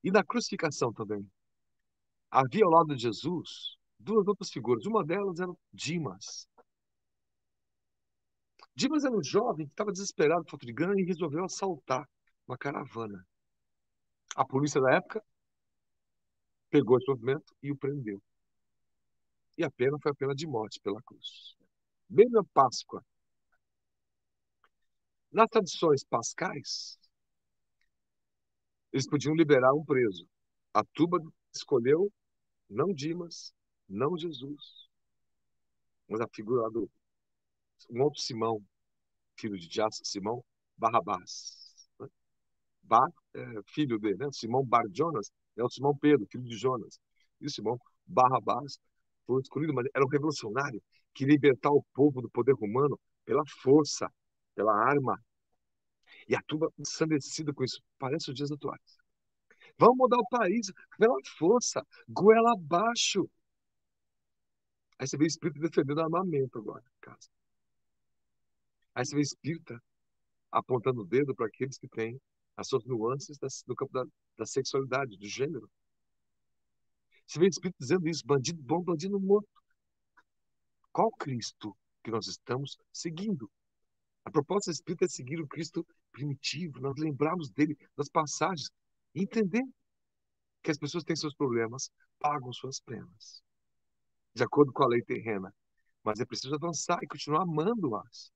E na crucificação também. Havia ao lado de Jesus duas outras figuras. Uma delas era Dimas. Dimas era um jovem que estava desesperado, falta de grana, e resolveu assaltar uma caravana. A polícia da época pegou esse movimento e o prendeu. E a pena foi a pena de morte pela cruz. Bem na Páscoa. Nas tradições pascais, eles podiam liberar um preso. A turba escolheu não Dimas, não Jesus, mas a figura lá do um outro Simão, filho de Simão Barrabás. Né? Bar, filho dele, né? Simão Bar Jonas é o Simão Pedro, filho de Jonas. E o Simão Barrabás foi escolhido, mas era um revolucionário que libertar o povo do poder romano pela força, pela arma. E a turma ensandecida com isso, parece os dias atuais. Vamos mudar o país pela força, goela abaixo. Aí você vê espírita defendendo armamento agora, casa. Aí você vê espírita apontando o dedo para aqueles que têm as suas nuances no campo da sexualidade, do gênero. Você vê espírito dizendo isso, bandido bom, bandido morto. Qual Cristo que nós estamos seguindo? A proposta espírita é seguir o Cristo primitivo, nós lembrarmos dele, das passagens, e entender que as pessoas têm seus problemas, pagam suas penas, de acordo com a lei terrena. Mas é preciso avançar e continuar amando-as.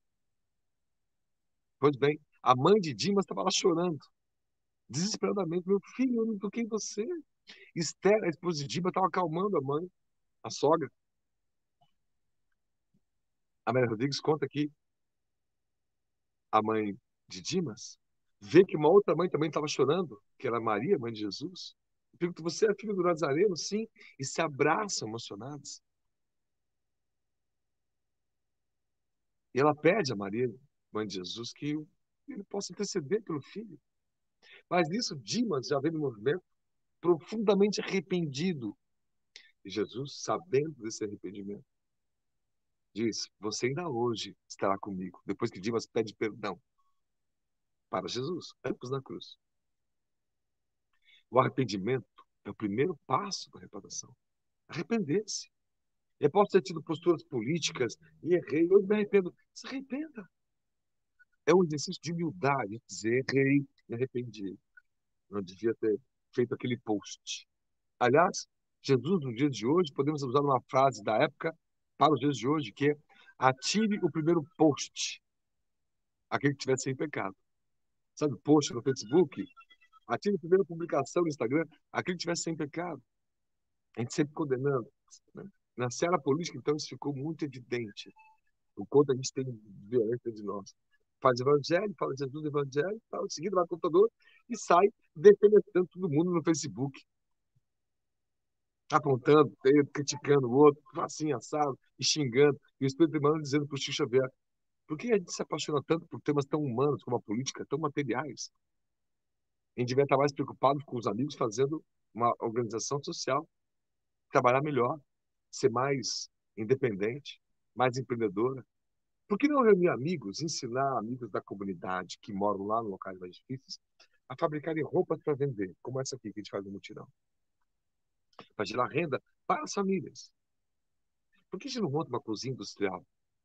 Pois bem, a mãe de Dimas estava lá chorando, desesperadamente. Meu filho, eu não toquei em você. Esther, a esposa de Dimas, estava acalmando a mãe, a sogra. A Maria Rodrigues conta que a mãe de Dimas vê que uma outra mãe também estava chorando, que era Maria, mãe de Jesus. Pergunta, você é filho do Nazareno? Sim. E se abraçam emocionados. E ela pede a Maria, mãe de Jesus, que ele possa interceder pelo filho. Mas nisso, Dimas já vem no movimento profundamente arrependido. E Jesus, sabendo desse arrependimento, diz, você ainda hoje estará comigo. Depois que Dimas pede perdão para Jesus, ambos na cruz. O arrependimento é o primeiro passo da reparação. Arrepender-se. Eu posso ter tido posturas políticas e errei, hoje me arrependo. Se arrependa. É um exercício de humildade, dizer errei, me arrependi. Não devia ter feito aquele post. Aliás, Jesus, nos dias de hoje, podemos usar uma frase da época para os dias de hoje, que é atire o primeiro post, aquele que estiver sem pecado. Sabe, post no Facebook? Atire a primeira publicação no Instagram, aquele que estiver sem pecado. A gente sempre condenando. Né? Na seara política, então, isso ficou muito evidente. O quanto a gente tem violência de nós. Faz evangelho, fala Jesus do evangelho, tá, em seguida vai ao computador e sai defenestrando todo mundo no Facebook. Apontando, criticando o outro, assim, assado, e xingando. E o Espírito Emmanuel dizendo para o Chico Xavier, por que a gente se apaixona tanto por temas tão humanos como a política, tão materiais? A gente devia estar mais preocupado com os amigos fazendo uma organização social, trabalhar melhor, ser mais independente, mais empreendedora. Por que não reunir amigos, ensinar amigos da comunidade que moram lá no locais mais difíceis a fabricarem roupas para vender, como essa aqui que a gente faz no mutirão, para gerar renda para as famílias? Por que a gente não monta uma cozinha industrial?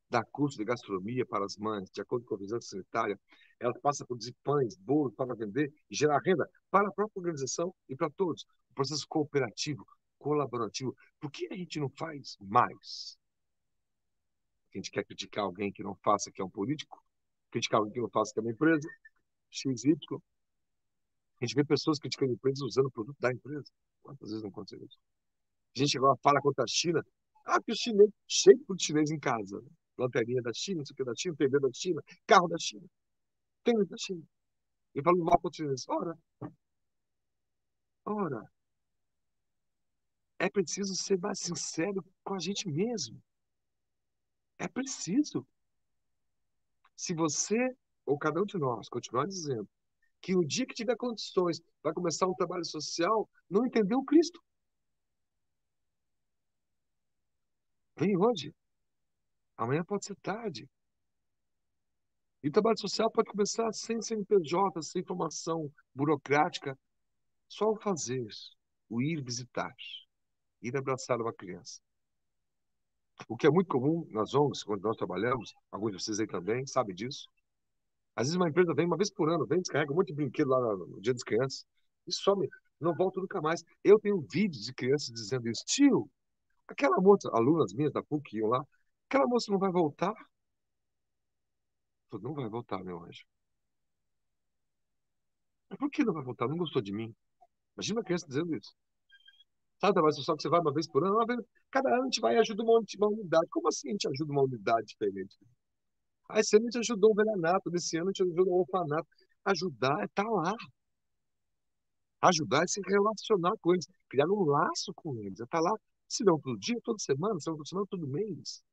Dá curso de gastronomia para as mães, de acordo com a vigilância sanitária. Ela passa a produzir pães, bolos para vender e gerar renda para a própria organização e para todos. Um processo cooperativo, colaborativo. Por que a gente não faz mais? A gente quer criticar alguém que não faça, que é um político? Criticar alguém que não faça, que é uma empresa? XY. A gente vê pessoas criticando empresas usando o produto da empresa. Quantas vezes não aconteceu isso? A gente agora fala contra a China. Ah, que o chinês, cheio de chinês em casa. Né? Lanterninha da China, não sei o que da China, TV da China, carro da China, tênis da China. E falando mal contra os chineses. Ora, é preciso ser mais sincero com a gente mesmo. É preciso. Se você, ou cada um de nós, continuar dizendo que o dia que tiver condições vai começar um trabalho social, não entendeu o Cristo. Vem hoje. Amanhã pode ser tarde. E o trabalho social pode começar sem CNPJ, sem formação burocrática, só o fazer, o ir visitar, ir abraçar uma criança. O que é muito comum nas ONGs, quando nós trabalhamos, alguns de vocês aí também sabem disso. Às vezes uma empresa vem uma vez por ano, vem, descarrega um monte de brinquedo lá no Dia das Crianças e some, não volta nunca mais. Eu tenho vídeos de crianças dizendo isso. Tio, aquela moça, alunas minhas da PUC iam lá, aquela moça não vai voltar? Eu falei, não vai voltar, meu anjo. Mas por que não vai voltar? Não gostou de mim? Imagina uma criança dizendo isso. Sabe, mas só que você vai uma vez por ano, cada ano a gente vai e ajuda uma unidade. Como assim a gente ajuda uma unidade diferente? Ah, esse ano a gente ajudou um velhanato, nesse ano a gente ajudou um orfanato. Ajudar é estar lá. Ajudar é se relacionar com eles, criar um laço com eles. É estar lá, se não todo dia, toda semana, se não toda semana, todo mês.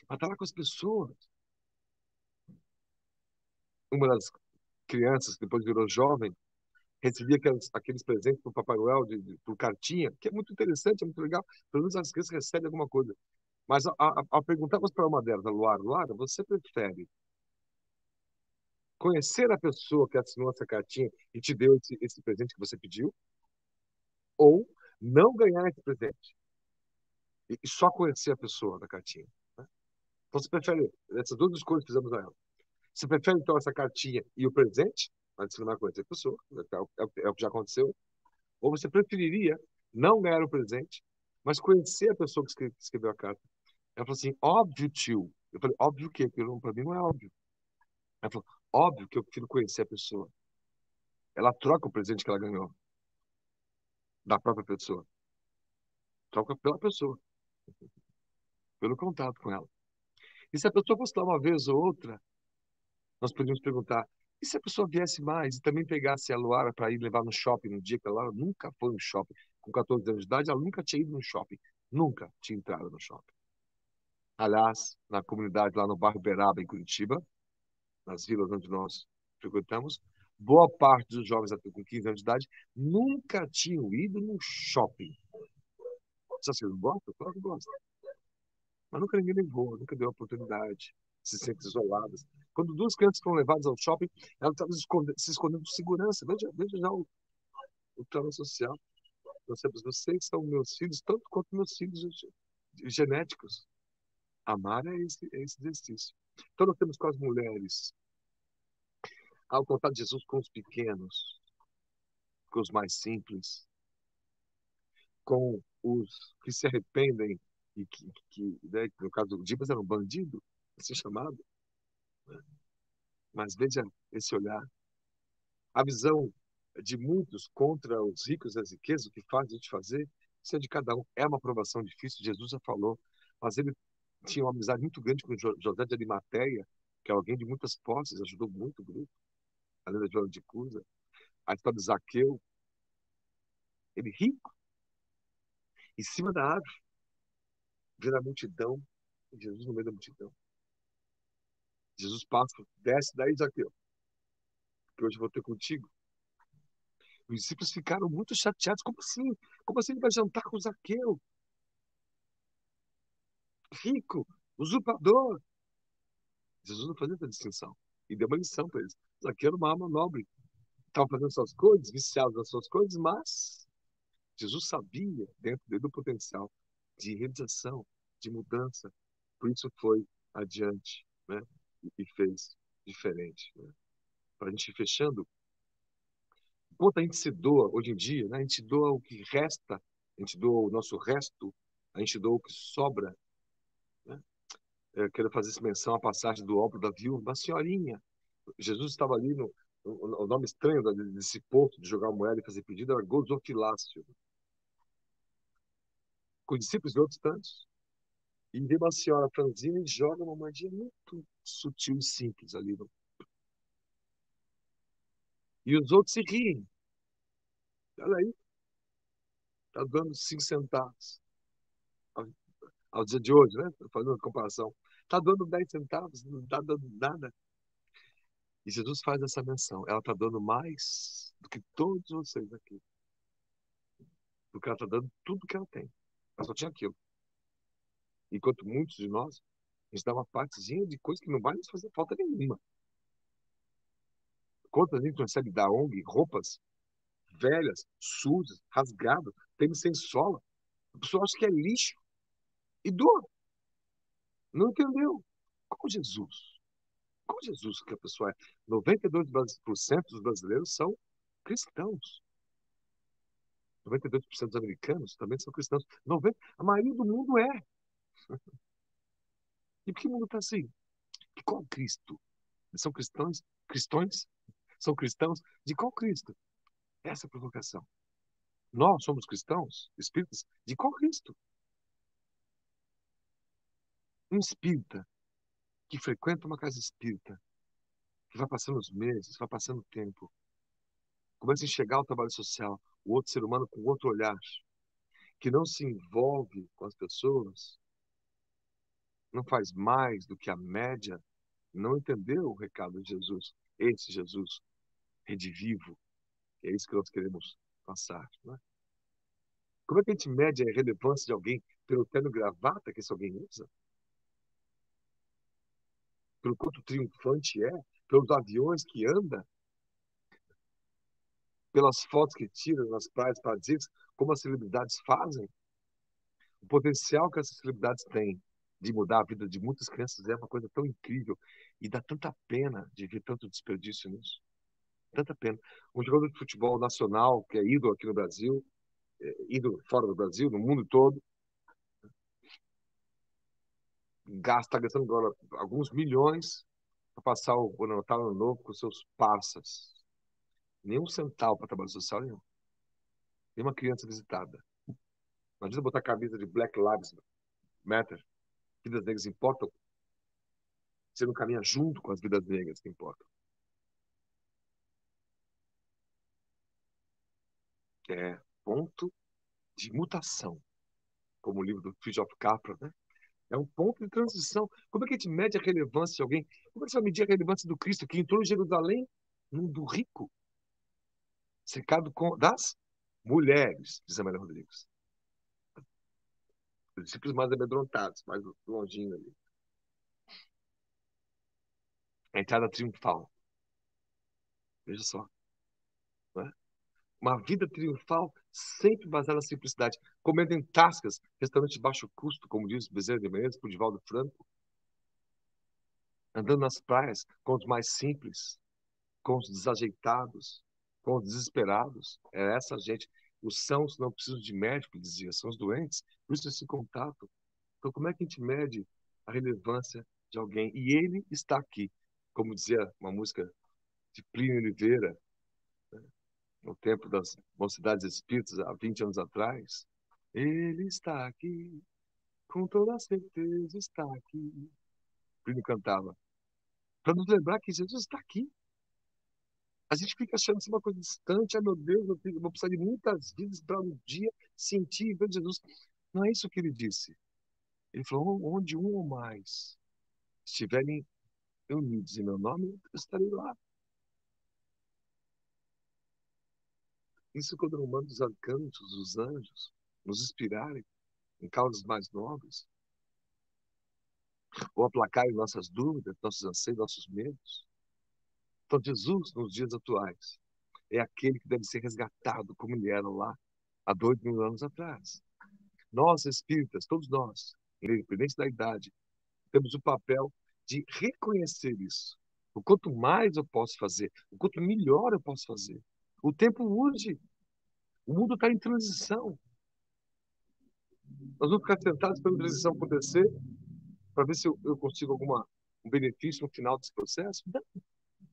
Mas estar lá com as pessoas. Uma das crianças, que depois virou jovem, recebia aqueles presentes do Papai Noel, por cartinha, que é muito interessante, é muito legal. Pelo menos as crianças recebem alguma coisa. Mas a perguntamos para uma delas, a Luara, você prefere conhecer a pessoa que assinou essa cartinha e te deu esse presente que você pediu, ou não ganhar esse presente e só conhecer a pessoa da cartinha? Né? Então você prefere, essas duas escolhas que fizemos a ela. Você prefere então essa cartinha e o presente, mas você não vai conhecer a pessoa, é o que já aconteceu, ou você preferiria não ganhar o presente, mas conhecer a pessoa que escreveu a carta? Ela falou assim, óbvio, tio. Eu falei, óbvio o quê? Porque para mim não é óbvio. Ela falou, óbvio que eu prefiro conhecer a pessoa. Ela troca o presente que ela ganhou da própria pessoa. Troca pela pessoa, pelo contato com ela. E se a pessoa fosse lá uma vez ou outra, nós podíamos perguntar, e se a pessoa viesse mais e também pegasse a Luara para ir levar no shopping no dia que ela nunca foi no shopping? Com 14 anos de idade, ela nunca tinha ido no shopping. Nunca tinha entrado no shopping. Aliás, na comunidade lá no bairro Beraba, em Curitiba, nas vilas onde nós frequentamos, boa parte dos jovens até com 15 anos de idade nunca tinham ido no shopping. Você acha que eles gostam? Claro que gostam. Mas nunca ninguém levou, nunca deu oportunidade. Se sentem isoladas. Quando duas crianças foram levadas ao shopping, elas estavam se escondendo de segurança. Veja já o trauma social. Nós temos, vocês são meus filhos, tanto quanto meus filhos genéticos. Amar é esse exercício. Então, nós temos com as mulheres, ao contar de Jesus com os pequenos, com os mais simples, com os que se arrependem e né, no caso do Dimas era um bandido, assim chamado, né? Mas veja esse olhar, a visão de muitos contra os ricos e as riquezas, o que faz a gente fazer, isso é de cada um. É uma provação difícil, Jesus já falou, mas ele tinha uma amizade muito grande com José de Arimateia, que é alguém de muitas posses, ajudou muito o grupo, além da Joana de Cusa. A história de Zaqueu, ele rico, em cima da árvore, vendo a multidão, e Jesus no meio da multidão. Jesus passa, desce daí, Zaqueu, que hoje eu vou ter contigo. Os discípulos ficaram muito chateados. Como assim? Como assim ele vai jantar com Zaqueu? Rico, usurpador. Jesus não fazia essa distinção. E deu uma lição para eles. Zaqueu era uma alma nobre. Estava fazendo suas coisas, viciado nas suas coisas, mas Jesus sabia, dentro dele, do potencial de realização, de mudança. Por isso foi adiante, né? E fez diferente, né? Para a gente ir fechando, enquanto a gente se doa hoje em dia, né? A gente doa o que resta, a gente doa o nosso resto, a gente doa o que sobra, né? Eu quero fazer essa menção à passagem do óbolo da viúva, uma senhorinha. Jesus estava ali o nome estranho desse posto de jogar moeda e fazer pedido era Gozofilácio, com discípulos e outros tantos. E vem uma senhora franzina e joga uma moedinha muito sutil e simples ali. E os outros se riem. Olha aí, tá dando 5 centavos. Ao dia de hoje, né? Tô fazendo uma comparação. Tá dando 10 centavos, não tá dando nada. E Jesus faz essa menção. Ela tá dando mais do que todos vocês aqui. Porque ela tá dando tudo que ela tem. Ela só tinha aquilo. Enquanto muitos de nós, a gente dá uma partezinha de coisa que não vai nos fazer falta nenhuma. Quanto a gente recebe da ONG roupas velhas, sujas, rasgadas, tênis sem sola. A pessoa acha que é lixo e doa. Não entendeu? Como Jesus. Como Jesus que a pessoa é. 92% dos brasileiros são cristãos. 92% dos americanos também são cristãos. 90, a maioria do mundo é. E por que o mundo está assim? De qual Cristo? São cristãos? Cristões? São cristãos? De qual Cristo? Essa é a provocação. Nós somos cristãos, espíritas, de qual Cristo? Um espírita que frequenta uma casa espírita, que vai passando os meses, vai passando o tempo, começa a enxergar o trabalho social, o outro ser humano com outro olhar, que não se envolve com as pessoas, não faz mais do que a média, não entendeu o recado de Jesus. Esse Jesus redivivo, é isso que nós queremos passar, né? Como é que a gente mede a relevância de alguém pelo terno e gravata que esse alguém usa? Pelo quanto triunfante é? Pelos aviões que anda? Pelas fotos que tira nas praias paradisíacas? Como as celebridades fazem? O potencial que essas celebridades têm de mudar a vida de muitas crianças é uma coisa tão incrível e dá tanta pena de ver tanto desperdício nisso. Tanta pena. Um jogador de futebol nacional, que é ídolo aqui no Brasil, ídolo fora do Brasil, no mundo todo, está gastando agora alguns milhões para passar o Natal Ano Novo com seus parças. Nenhum centavo para trabalho social nenhum. Nenhuma criança visitada. Imagina botar a camisa de Black Lives Matter. Vidas negras importam. Você não caminha junto com as vidas negras que importam. É ponto de mutação, como o livro do Fritjof Capra, né? É um ponto de transição. Como é que a gente mede a relevância de alguém? Como é que você vai medir a relevância do Cristo que entrou em Jerusalém, num mundo rico, cercado das mulheres, diz Amélia Rodrigues. Os discípulos mais amedrontados, mais longinho ali. A entrada triunfal. Veja só. Né? Uma vida triunfal sempre baseada na simplicidade. Comendo em tascas, restaurante de baixo custo, como diz Bezerra de Menezes, por Divaldo Franco. Andando nas praias com os mais simples, com os desajeitados, com os desesperados. É essa gente. Os sãos não precisam de médico, dizia, são os doentes. Por isso esse contato. Então, como é que a gente mede a relevância de alguém? E ele está aqui. Como dizia uma música de Plínio Oliveira, no tempo das mocidades espíritas, há 20 anos atrás. Ele está aqui, com toda certeza está aqui. Plínio cantava. Para nos lembrar que Jesus está aqui. A gente fica achando isso uma coisa distante. Ai, meu Deus, eu vou precisar de muitas vidas para um dia sentir e ver Jesus. Não é isso que ele disse. Ele falou, onde um ou mais estiverem unidos em meu nome, eu estarei lá. Isso quando eu mando os arcanjos, os anjos, nos inspirarem em causas mais nobres, ou aplacarem nossas dúvidas, nossos anseios, nossos medos. Então, Jesus, nos dias atuais, é aquele que deve ser resgatado como ele era lá há 2.000 anos atrás. Nós, espíritas, todos nós, independente da idade, temos o papel de reconhecer isso. O quanto mais eu posso fazer, o quanto melhor eu posso fazer. O tempo urge. O mundo está em transição. Nós vamos ficar sentados esperando a transição acontecer para ver se eu consigo um benefício no final desse processo? Não.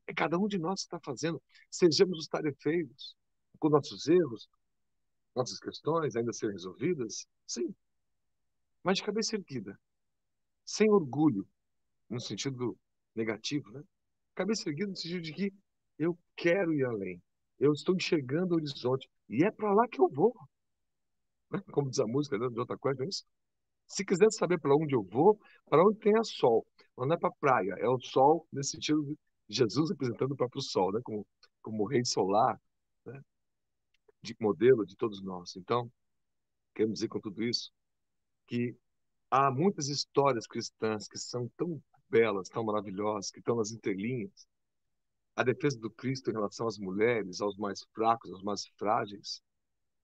É cada um de nós que está fazendo. Sejamos os tarefeiros, com nossos erros, nossas questões ainda a serem resolvidas. Sim, mas de cabeça erguida, sem orgulho, no sentido negativo, né? Cabeça erguida no sentido de que eu quero ir além. Eu estou enxergando o horizonte e é para lá que eu vou. Né? Como diz a música, né, de outra coisa, não é isso? Se quiser saber para onde eu vou, para onde tem sol. Não é para a praia, é o sol nesse sentido de Jesus representando o próprio sol, né? Como rei solar, né? De modelo de todos nós. Então, queremos dizer com tudo isso que há muitas histórias cristãs que são tão belas, tão maravilhosas, que estão nas entrelinhas. A defesa do Cristo em relação às mulheres, aos mais fracos, aos mais frágeis,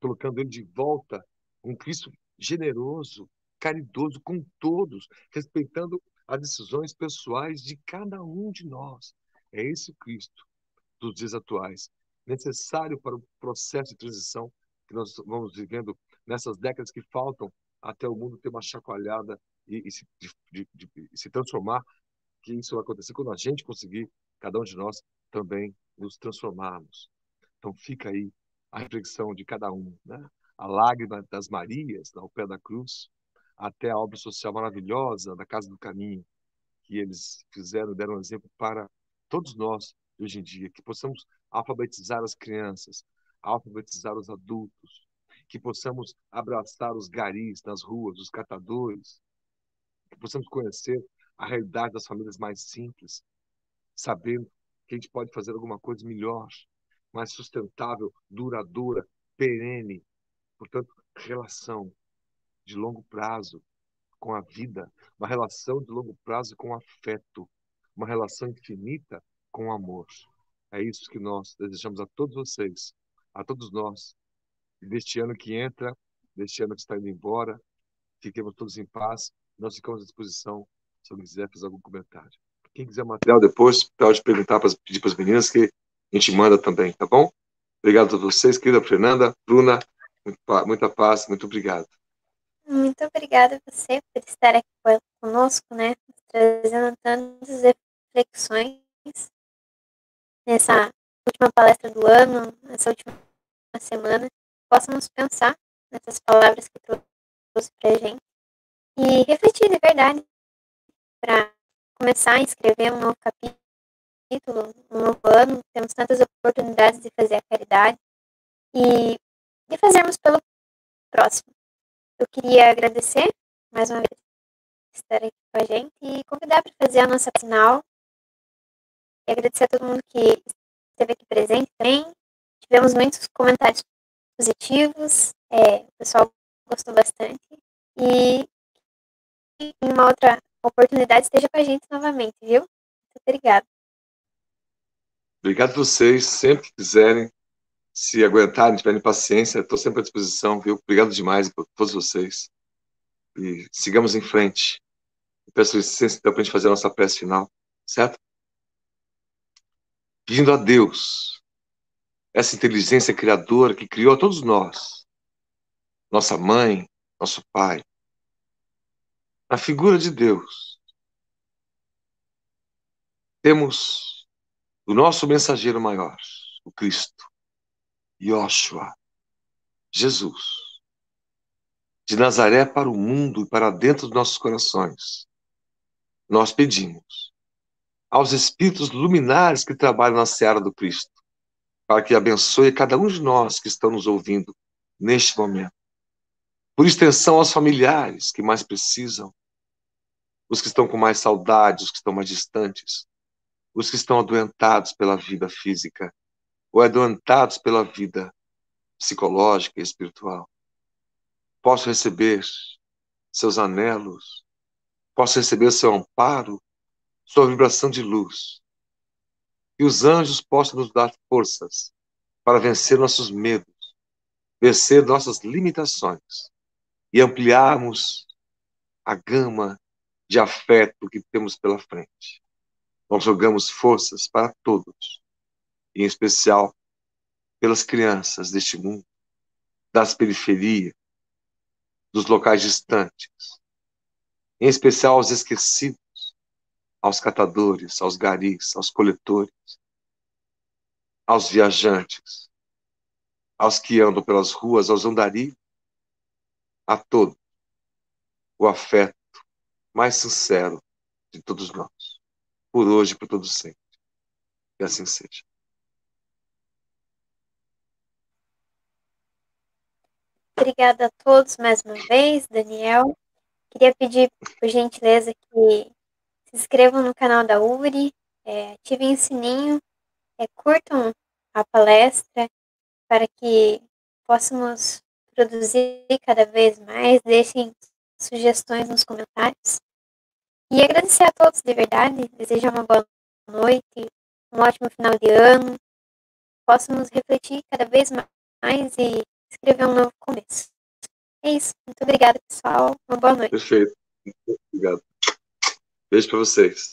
colocando ele de volta, um Cristo generoso, caridoso com todos, respeitando as decisões pessoais de cada um de nós. É esse o Cristo dos dias atuais, necessário para o processo de transição que nós vamos vivendo nessas décadas que faltam até o mundo ter uma chacoalhada e se transformar, que isso vai acontecer quando a gente conseguir, cada um de nós, também nos transformarmos. Então fica aí a reflexão de cada um, né? A lágrima das Marias ao pé da cruz, até a obra social maravilhosa da Casa do Caminho, que eles fizeram, deram um exemplo para todos nós hoje em dia, que possamos alfabetizar as crianças, alfabetizar os adultos, que possamos abraçar os garis nas ruas, os catadores, que possamos conhecer a realidade das famílias mais simples, sabendo que a gente pode fazer alguma coisa melhor, mais sustentável, duradoura, perene. Portanto, relação de longo prazo com a vida, uma relação de longo prazo com afeto, uma relação infinita com amor. É isso que nós desejamos a todos vocês, a todos nós. E deste ano que entra, deste ano que está indo embora, fiquemos todos em paz. Nós ficamos à disposição se alguém quiser fazer algum comentário. Quem quiser material depois, pode perguntar, pedir para as meninas que a gente manda também, tá bom? Obrigado a todos vocês, querida Fernanda, Bruna, muita paz, muito obrigado. Muito obrigada a você por estar aqui conosco, né? Trazendo tantas reflexões nessa última palestra do ano, nessa última semana. Possamos pensar nessas palavras que trouxe para a gente e refletir de verdade para começar a escrever um novo capítulo, um novo ano. Temos tantas oportunidades de fazer a caridade e de fazermos pelo próximo. Eu queria agradecer mais uma vez por estar aqui com a gente e convidar para fazer a nossa final. E agradecer a todo mundo que esteve aqui presente também. Tivemos muitos comentários positivos, o pessoal gostou bastante. E em uma outra oportunidade esteja com a gente novamente, viu? Muito obrigada. Obrigado a vocês, sempre que quiserem, se aguentarem, tiverem paciência, estou sempre à disposição, viu? Obrigado demais por todos vocês. E sigamos em frente. Eu peço licença então para a gente fazer a nossa prece final, certo? Pedindo a Deus, essa inteligência criadora que criou a todos nós, nossa mãe, nosso pai, na figura de Deus, temos o nosso mensageiro maior, o Cristo, Yoshua, Jesus, de Nazaré para o mundo e para dentro dos nossos corações. Nós pedimos aos espíritos luminares que trabalham na seara do Cristo, para que abençoe cada um de nós que estão nos ouvindo neste momento. Por extensão aos familiares que mais precisam, os que estão com mais saudade, os que estão mais distantes, os que estão adoentados pela vida física ou adoentados pela vida psicológica e espiritual. Posso receber seus anelos, posso receber seu amparo, sua vibração de luz. E os anjos possam nos dar forças para vencer nossos medos, vencer nossas limitações e ampliarmos a gama de afeto que temos pela frente. Nós jogamos forças para todos, em especial pelas crianças deste mundo, das periferias, dos locais distantes, em especial aos esquecidos, aos catadores, aos garis, aos coletores, aos viajantes, aos que andam pelas ruas, aos andarilhos, a todos o afeto mais sincero de todos nós, por hoje e por todo sempre. Que assim seja. Obrigada a todos mais uma vez, Daniel. Queria pedir, por gentileza, que se inscrevam no canal da URI, ativem o sininho, curtam a palestra para que possamos produzir cada vez mais, deixem sugestões nos comentários. E agradecer a todos de verdade, desejar uma boa noite, um ótimo final de ano, possamos refletir cada vez mais e escrever um novo começo. É isso. Muito obrigada, pessoal. Uma boa noite. Perfeito. Muito obrigado. Beijo para vocês.